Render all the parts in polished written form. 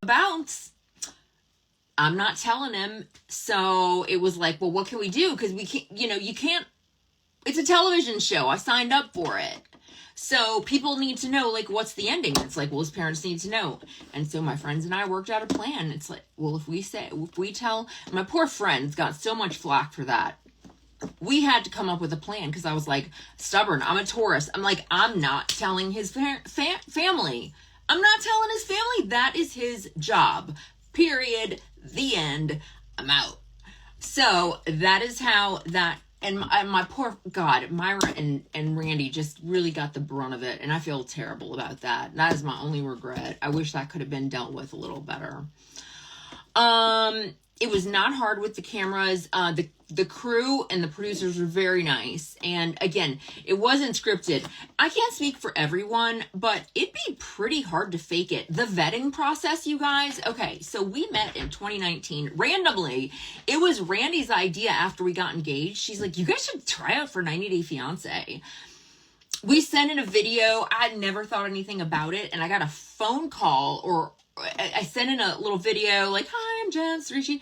bounce. I'm not telling him. So it was like, well, what can we do? Because we can't, you can't, it's a television show. I signed up for it. So people need to know, like, what's the ending? It's like, well, his parents need to know. And so my friends and I worked out a plan. It's like, well, if we tell, my poor friends got so much flack for that. We had to come up with a plan because I was like, stubborn. I'm a Taurus. I'm like, I'm not telling his family. I'm not telling his family. That is his job. Period. The end. I'm out. So that is how that, and my poor God, Myra and Randy just really got the brunt of it. And I feel terrible about that. That is my only regret. I wish that could have been dealt with a little better. It was not hard with the cameras. The crew and the producers were very nice. And again, it wasn't scripted. I can't speak for everyone, but it'd be pretty hard to fake it. The vetting process, you guys. Okay, so we met in 2019 randomly. It was Randy's idea after we got engaged. She's like, you guys should try out for 90 Day Fiancé. We sent in a video. I had never thought anything about it. And I got a phone call, or I sent in a little video like, hi, I'm Jess, Rishi.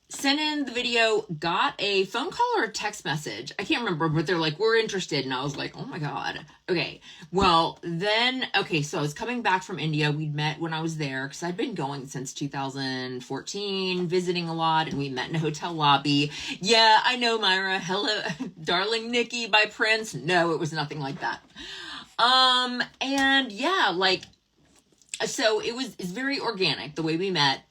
Sent in the video, got a phone call or a text message. I can't remember, but they're like, we're interested. And I was like, oh my God. Okay. Well, then, so I was coming back from India. We'd met when I was there because I'd been going since 2014, visiting a lot, and we met in a hotel lobby. Yeah, I know, Myra. Hello, Darling Nikki by Prince. No, it was nothing like that. And yeah, so it's very organic the way we met.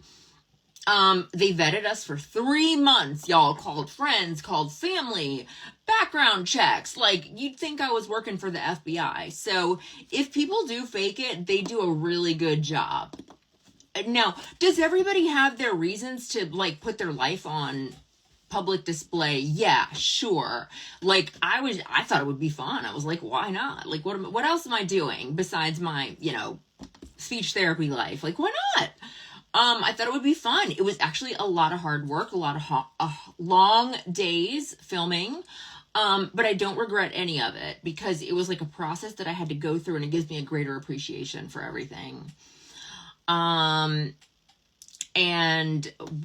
They vetted us for 3 months, y'all. Called friends, called family, background checks. Like, you'd think I was working for the FBI. So if people do fake it, they do a really good job. Now, does everybody have their reasons to put their life on public display? Yeah, sure. I thought it would be fun. I was like, why not? What else am I doing besides my, speech therapy life? Why not? I thought it would be fun. It was actually a lot of hard work, a lot of long days filming. But I don't regret any of it because it was a process that I had to go through, and it gives me a greater appreciation for everything. And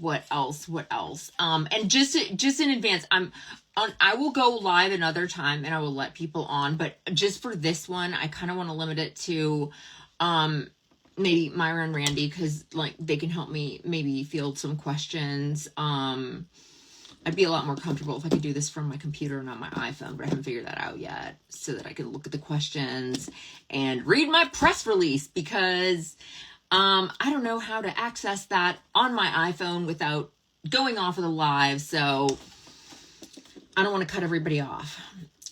what else? And just in advance, I will go live another time and I will let people on, but just for this one, I kind of want to limit it to, maybe Myra and Randy, because they can help me maybe field some questions. I'd be a lot more comfortable if I could do this from my computer and not my iPhone, but I haven't figured that out yet, so that I can look at the questions and read my press release, because I don't know how to access that on my iPhone without going off of the live, so I don't want to cut everybody off.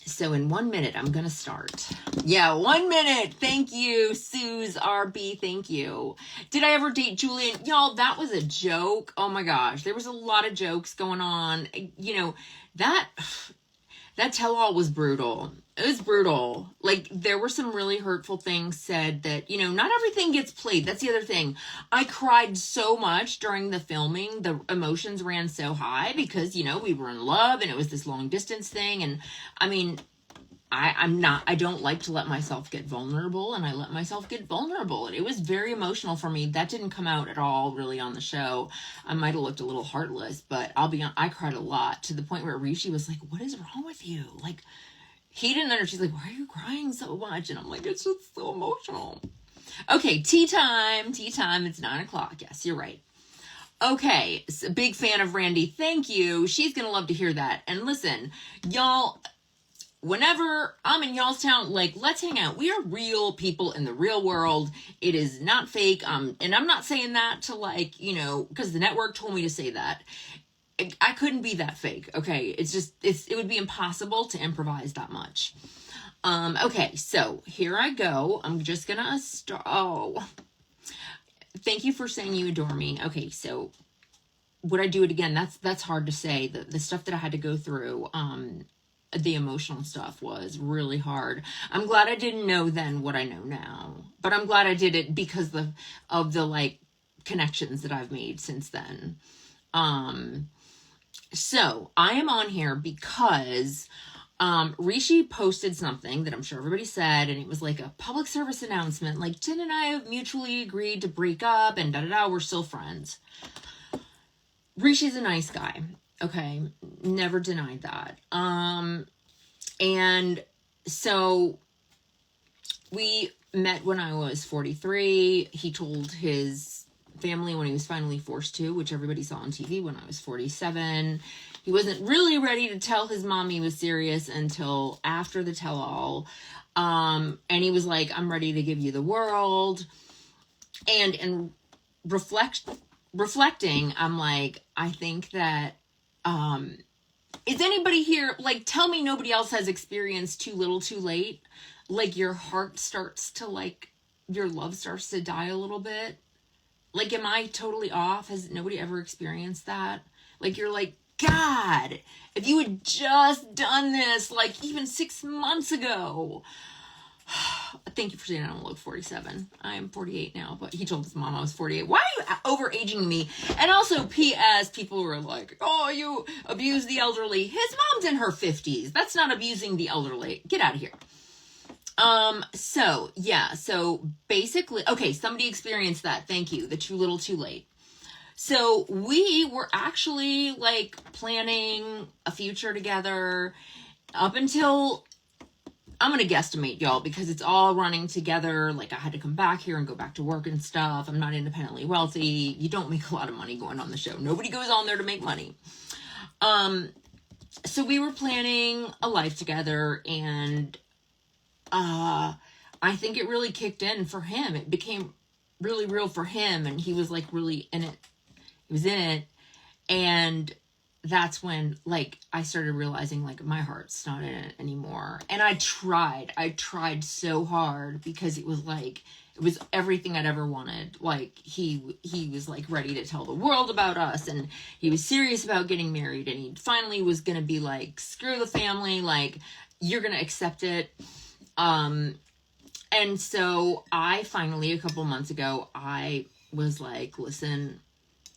So in 1 minute, I'm going to start. Yeah, 1 minute. Thank you, Suze RB. Thank you. Did I ever date Julian? Y'all, that was a joke. Oh my gosh. There was a lot of jokes going on. That tell-all was brutal. It was brutal. There were some really hurtful things said that, not everything gets played. That's the other thing. I cried so much during the filming. The emotions ran so high because, we were in love and it was this long distance thing. And I mean, I don't like to let myself get vulnerable, and I let myself get vulnerable. And it was very emotional for me. That didn't come out at all really on the show. I might have looked a little heartless, but I cried a lot, to the point where Rishi was like, what is wrong with you? He didn't understand. She's like, why are you crying so much? And I'm like, it's just so emotional. Okay, tea time. It's 9:00. Yes, you're right. Okay, so big fan of Randy. Thank you. She's going to love to hear that. And listen, y'all, whenever I'm in y'all's town, let's hang out. We are real people in the real world. It is not fake. And I'm not saying that to because the network told me to say that. I couldn't be that fake. Okay. It would be impossible to improvise that much. Okay. So here I go. I'm just gonna start. Oh, thank you for saying you adore me. Okay. So would I do it again? That's hard to say. The stuff that I had to go through, the emotional stuff was really hard. I'm glad I didn't know then what I know now, but I'm glad I did it because of the connections that I've made since then. So I am on here because Rishi posted something that I'm sure everybody said, and it was like a public service announcement, like, Jen and I have mutually agreed to break up, and da-da-da, we're still friends. Rishi's a nice guy, okay? Never denied that. And so we met when I was 43. He told his family when he was finally forced to, which everybody saw on TV, when I was 47. He wasn't really ready to tell his mom he was serious until after the tell-all. And he was like, I'm ready to give you the world. And in reflecting, I'm like, I think that, is anybody here, like, tell me nobody else has experienced too little too late? Like, your heart starts to, like, your love starts to die a little bit. Like, am I totally off? Has nobody ever experienced that? Like, you're like, God, if you had just done this, like, even 6 months ago. Thank you for saying I don't look 47. I am 48 now, but he told his mom I was 48. Why are you overaging me? And also, P.S., people were like, oh, you abuse the elderly. His mom's in her 50s. That's not abusing the elderly. Get out of here. So basically, okay, somebody experienced that. Thank you. The too little, too late. So we were actually, like, planning a future together up until, I'm going to guesstimate, y'all, because it's all running together. Like, I had to come back here and go back to work and stuff. I'm not independently wealthy. You don't make a lot of money going on the show. Nobody goes on there to make money. So we were planning a life together, and I think it really kicked in for him. It became really real for him, and he was, like, really in it. He was in it, and that's when, like, I started realizing, like, my heart's not in it anymore. And I tried so hard, because it was, like, it was everything I'd ever wanted. Like, he was, like, ready to tell the world about us, and he was serious about getting married, and he finally was gonna be like, screw the family, like, you're gonna accept it. And so I finally, a couple months ago, I was like, listen,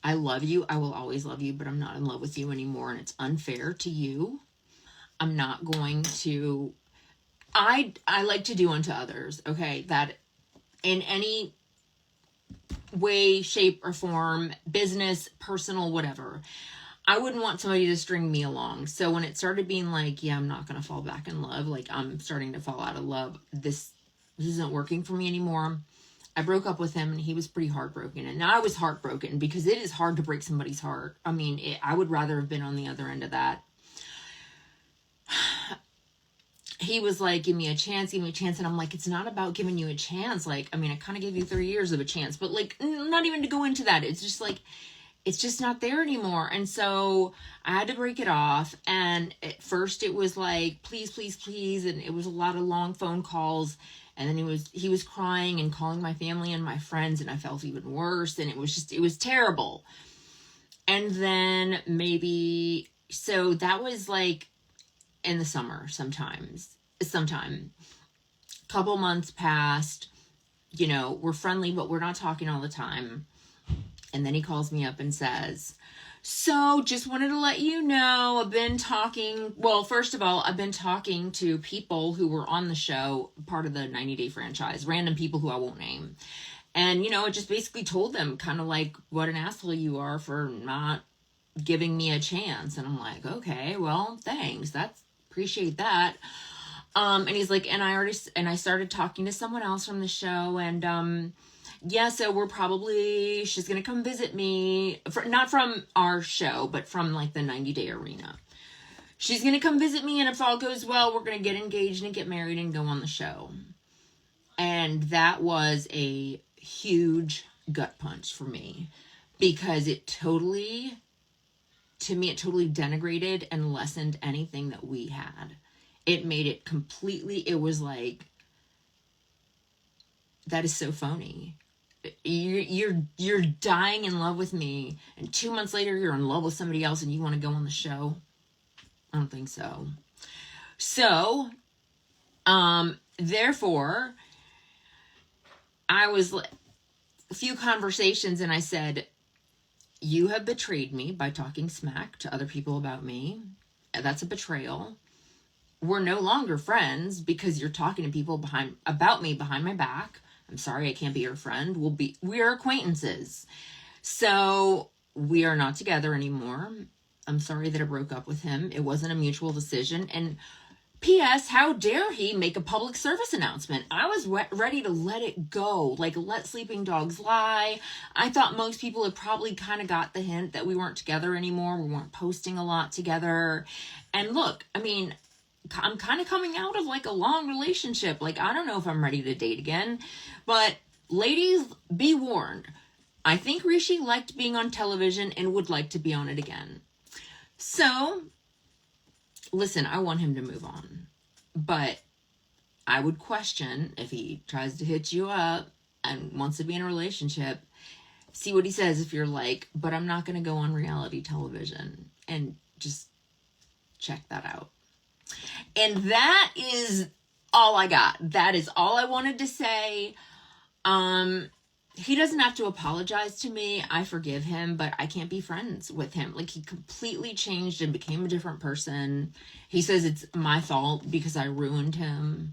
I love you. I will always love you, but I'm not in love with you anymore. And it's unfair to you. I'm not going to, I like to do unto others. Okay. That in any way, shape or form, business, personal, whatever, I wouldn't want somebody to string me along. So when it started being like, yeah, I'm not going to fall back in love. Like, I'm starting to fall out of love. This isn't working for me anymore. I broke up with him, and he was pretty heartbroken. And I was heartbroken, because it is hard to break somebody's heart. I mean, I would rather have been on the other end of that. He was like, give me a chance. And I'm like, it's not about giving you a chance. Like, I mean, I kind of gave you 3 years of a chance, but, like, not even to go into that. It's just like, it's just not there anymore. And so I had to break it off. And at first it was like, please, please, please. And it was a lot of long phone calls. And then he was crying and calling my family and my friends, and I felt even worse. And it was terrible. And then so that was like in the summer sometime. Couple months passed, we're friendly, but we're not talking all the time. And then he calls me up and says, so just wanted to let you know, first of all, I've been talking to people who were on the show, part of the 90-day franchise, random people who I won't name. And, I just basically told them kind of like what an asshole you are for not giving me a chance. And I'm like, okay, well, thanks. Appreciate that. And he's like, and I started talking to someone else from the show, and, yeah, so she's going to come visit me, not from our show, but from, like, the 90-day arena. She's going to come visit me, and if all goes well, we're going to get engaged and get married and go on the show. And that was a huge gut punch for me, because it totally denigrated and lessened anything that we had. It made it it was like, that is so phony. You're dying in love with me, and 2 months later you're in love with somebody else and you want to go on the show? I don't think so. So, therefore, I was a few conversations, and I said, you have betrayed me by talking smack to other people about me. That's a betrayal. we're no longer friends because you're talking to people about me behind my back. I'm sorry, I can't be your friend. We're acquaintances. So we are not together anymore. I'm sorry that I broke up with him. It wasn't a mutual decision. And P.S. How dare he make a public service announcement? I was ready to let it go. Like, let sleeping dogs lie. I thought most people had probably kind of got the hint that we weren't together anymore. We weren't posting a lot together. And look, I mean, I'm kind of coming out of like a long relationship. Like, I don't know if I'm ready to date again. But ladies, be warned. I think Rishi liked being on television and would like to be on it again. So, listen, I want him to move on. But I would question if he tries to hit you up and wants to be in a relationship. See what he says if you're like, but I'm not going to go on reality television. And just check that out. And that is all I got. That is all I wanted to say. He doesn't have to apologize to me. I forgive him, but I can't be friends with him. Like, he completely changed and became a different person. He says it's my fault because I ruined him.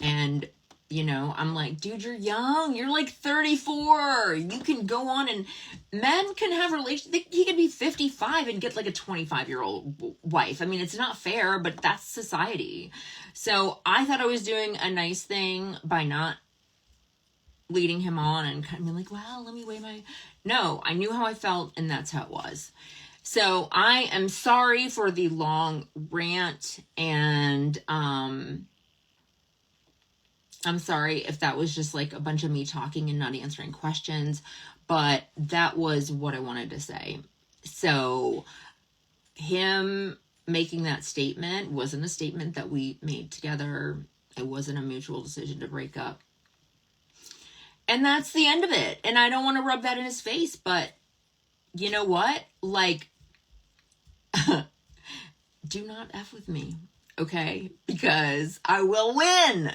And, you know, I'm like, dude, you're young. You're like 34. You can go on, and men can have relations. He could be 55 and get like a 25-year-old wife. I mean, it's not fair, but that's society. So I thought I was doing a nice thing by not leading him on and kind of being like, well, let me weigh my... No, I knew how I felt, and that's how it was. So I am sorry for the long rant, and I'm sorry if that was just like a bunch of me talking and not answering questions, but that was what I wanted to say. So him making that statement wasn't a statement that we made together. It wasn't a mutual decision to break up. And that's the end of it. And I don't want to rub that in his face, but you know what? Like, do not F with me, okay? Because I will win.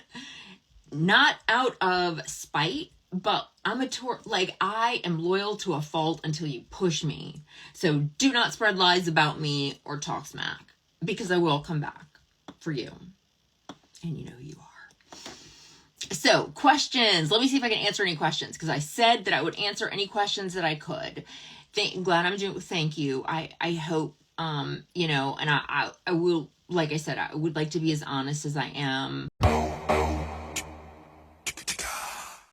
Not out of spite, but I am loyal to a fault until you push me. So do not spread lies about me or talk smack, because I will come back for you. And you know who you are. So, questions. Let me see if I can answer any questions, because I said that I would answer any questions that I could. Glad I'm doing. Thank you. I hope, you know, and I will, like I said, I would like to be as honest as I am.